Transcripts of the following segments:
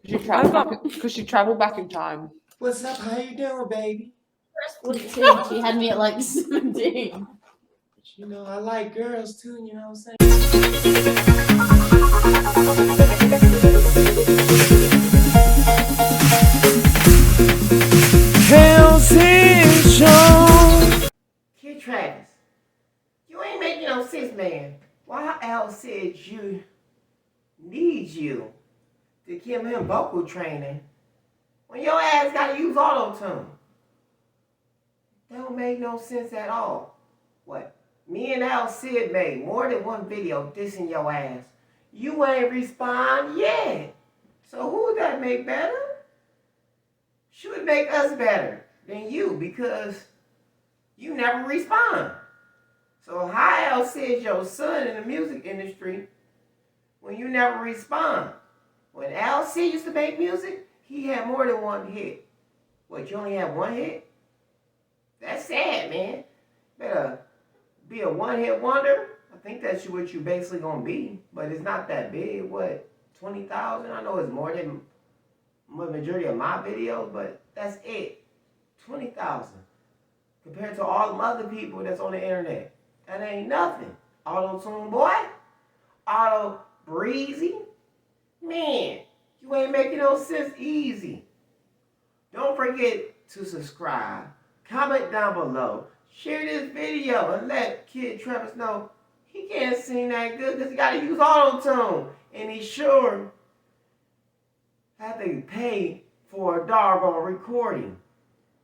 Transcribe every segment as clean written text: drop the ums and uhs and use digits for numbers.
Because she traveled back in time. What's up? How you doing, baby? 14. She had me at like 17. But you know, I like girls too, you know what I'm saying? Kid Travis, you ain't making no sense, man. Why Alcide you needs you to give him vocal training when your ass gotta use auto-tune? That don't make no sense at all. What? Me and Alcide made more than one video dissing your ass. You ain't respond yet. So who would that make better? Should make us better than you because you never respond. So how else is your son in the music industry when you never respond? When Alcide used to make music, he had more than one hit. What, you only have one hit? That's sad, man. Better be a one-hit wonder. I think that's what you basically gonna be, but it's not that big. What, 20,000? I know it's more than the majority of my videos, but that's it. 20,000 compared to all them other people that's on the internet. That ain't nothing. Auto-tune boy, auto breezy. Man, you ain't making no sense easy. Don't forget to subscribe, comment down below, share this video, and let Kid Travis know he can't sing that good because he got to use auto-tune. And he sure have to pay for a doggone recording.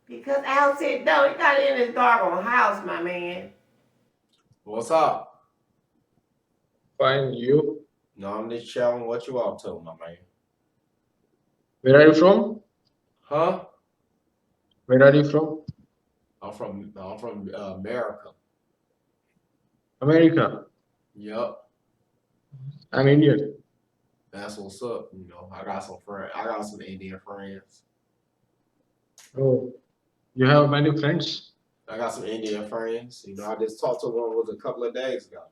Because Alcide don't, he got it in his doggone house, my man. What's up? Fine, you? No, I'm just chilling. What you up to, my man? Where are you from? Huh? Where are you from? I'm from America. America. Yup. I'm Indian. That's what's up. You know, I got some friends. I got some Indian friends. Oh, you have many friends? I got some Indian friends. You know, I just talked to one was a couple of days ago.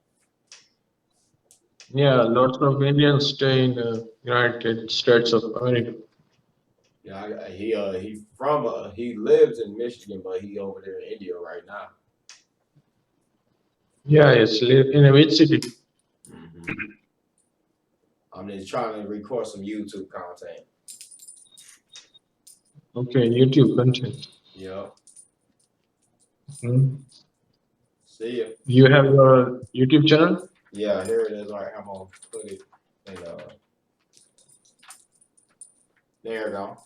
Yeah, lots of Indians stay in United States of America. Yeah, he lives in Michigan, but he over there in India right now. Yeah, yes, live in which city? I'm just trying to record some YouTube content. Okay, YouTube content. Yep. Hmm. See ya. You have your YouTube channel? Yeah, here it is. All right, I'm gonna put it in. There you go.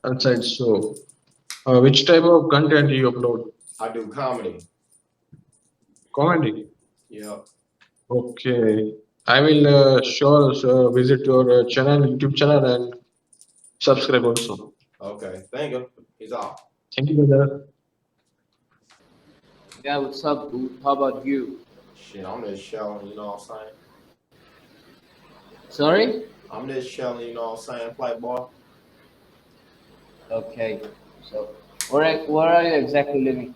Outside. So, which type of content you upload? I do comedy. Comedy. Yep. Okay, I will sure visit your YouTube channel, and subscribe also. Okay. Thank you. Peace out. Thank you, brother. Yeah, what's up, dude? How about you? Shit, I'm just chilling. You know what I'm saying? Sorry? I'm just chilling. You know what I'm saying, Playboy? Okay. So, where are you exactly living?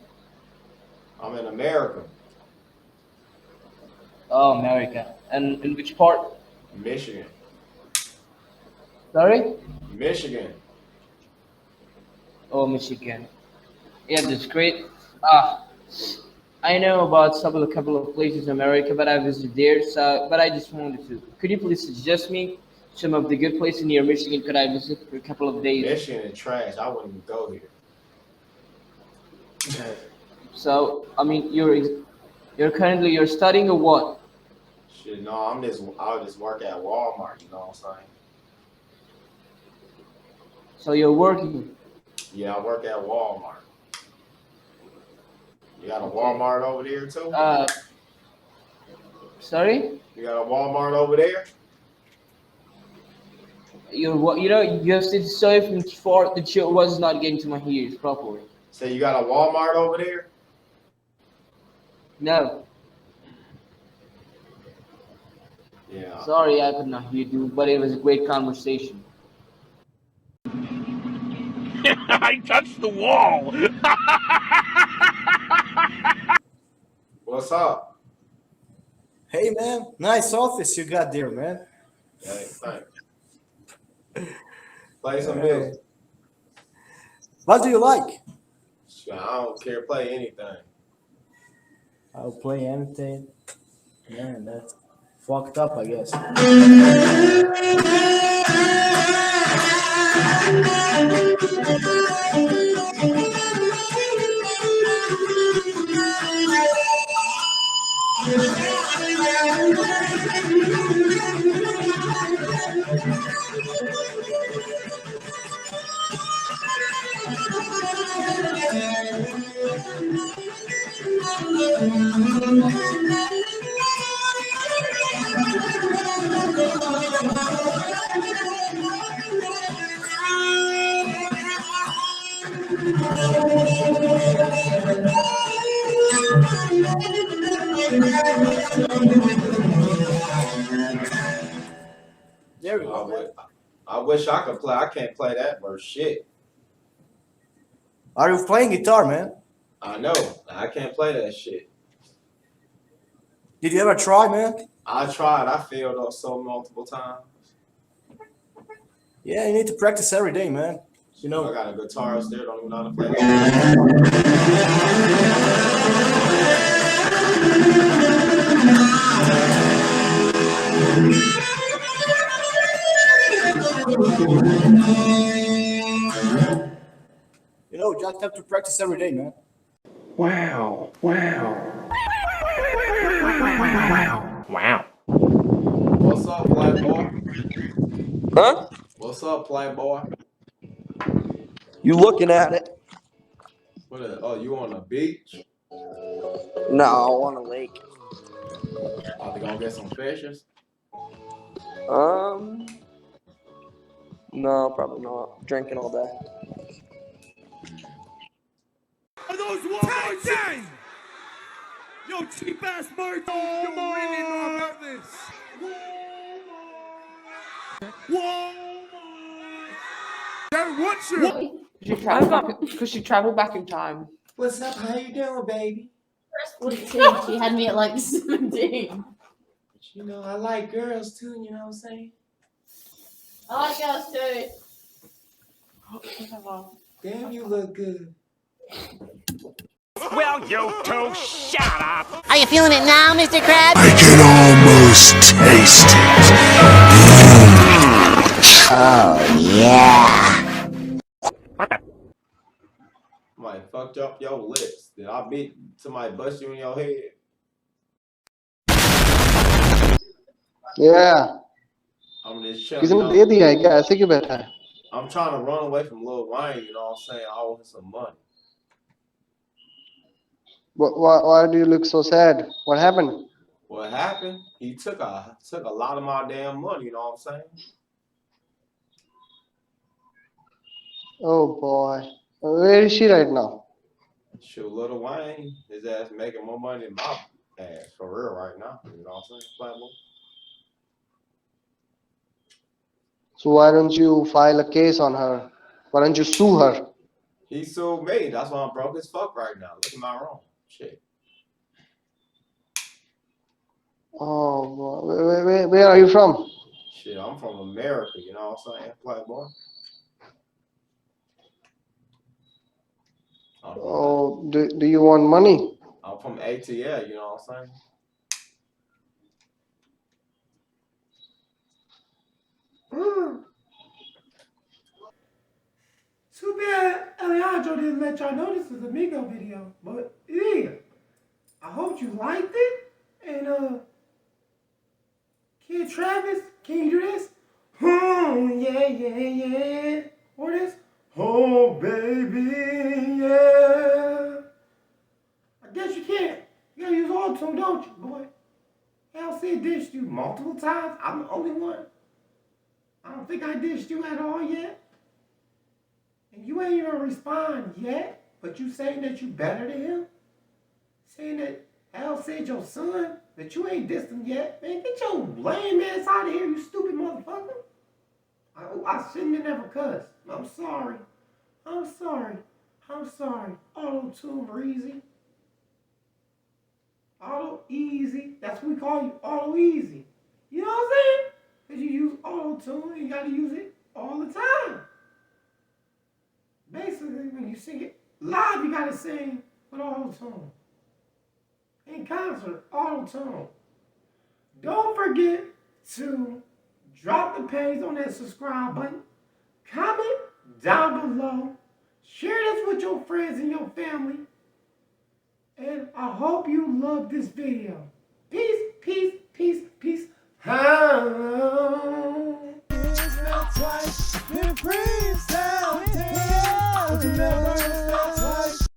I'm in America. Oh, America. And in which part? Michigan. Sorry? Michigan. Oh, Michigan. Yeah, that's great. Ah, I know about a couple of places in America, but I visited there. So, but I just wanted to. Could you please suggest me some of the good places near Michigan? Could I visit for a couple of days? Michigan is trash. I wouldn't even go here. So, I mean, you're studying or what? Shit, no, I'll just work at Walmart. You know what I'm saying? So you're working. Yeah, I work at Walmart. You got a Walmart over there too? Sorry? You got a Walmart over there? You have said sorry from before the show was not getting to my ears properly. So you got a Walmart over there? No. Yeah. Sorry, I could not hear you, but it was a great conversation. I touched the wall. What's up? Hey man, nice office you got there, man. Hey, thanks. Play some music. What do you like? Shit, I don't care. Play anything. I'll play anything. Man, that's fucked up, I guess. There we I go, man. wish, I wish I could play. I can't play that verse shit. Are you playing guitar, man? I know. I can't play that shit. Did you ever try, man? I tried. I failed so multiple times. Yeah, you need to practice every day, man. You I know, got a guitar upstairs. Don't even know how to play that. you just have to practice every day, man. Wow. Wow. Wow. What's up, Playboy? Huh? What's up, Playboy? You looking at it? Oh, you on the beach? No, on a lake. About to go get some fishes? No, probably not. Drinking all day. Are those Walmart shit? Yo, cheap ass merch. You really know about this. Walmart. That what you? Because she traveled back in time. What's up? How you doing, baby? First 14, she had me at like 17. But you know, I like girls too, you know what I'm saying? I like girls too. Damn, you look good. Well, you two, shut up. Are you feeling it now, Mr. Krabs? I can almost taste it. Oh, yeah. Somebody fucked up your lips. Did I beat somebody bust you in your head? Yeah, I'm just किसी chilling. ने दे दिया है क्या ऐसे क्यों बैठा है? I'm trying to run away from Lil Wayne, you know what I'm saying? I owe him some money. Why do you look so sad? What happened? What happened? He took a lot of my damn money, you know what I'm saying? Oh boy, where is she right now? Shoot, Lil Wayne, his ass making more money than my ass for real right now. You know what I'm saying? Flatboy. So why don't you file a case on her? Why don't you sue her? He sued me. That's why I'm broke as fuck right now. Look at my wrong. Shit. Oh boy, where are you from? Shit, I'm from America, you know what I'm saying? Flatboy. Oh, do you want money? I'm from ATL, you know what I'm saying? Too bad Alejandro didn't let y'all know this was a Omegle video. But yeah, I hope you liked it. And Kid Travis, can you do this? Oh yeah, yeah, yeah. Or this? Oh baby, yeah. I guess you can't. You gotta use auto-tune, don't you, boy? Alcide dished you multiple times. I'm the only one. I don't think I dished you at all yet. And you ain't even respond yet, but you saying that you better than him? Saying that Alcide your son, that you ain't dissed him yet? Man, get your lame ass out of here, you stupid motherfucker. I shouldn't have never cussed. I'm sorry. I'm sorry. I'm sorry. Auto-tune Breezy. Auto-easy. That's what we call you, auto-easy. You know what I'm saying? Because you use auto-tune, you gotta use it all the time. Basically, when you sing it live, you gotta sing with auto tune. In concert, auto tune. Don't forget to drop the page on that subscribe button. Comment down below. Share this with your friends and your family. And I hope you love this video. Peace, peace, peace.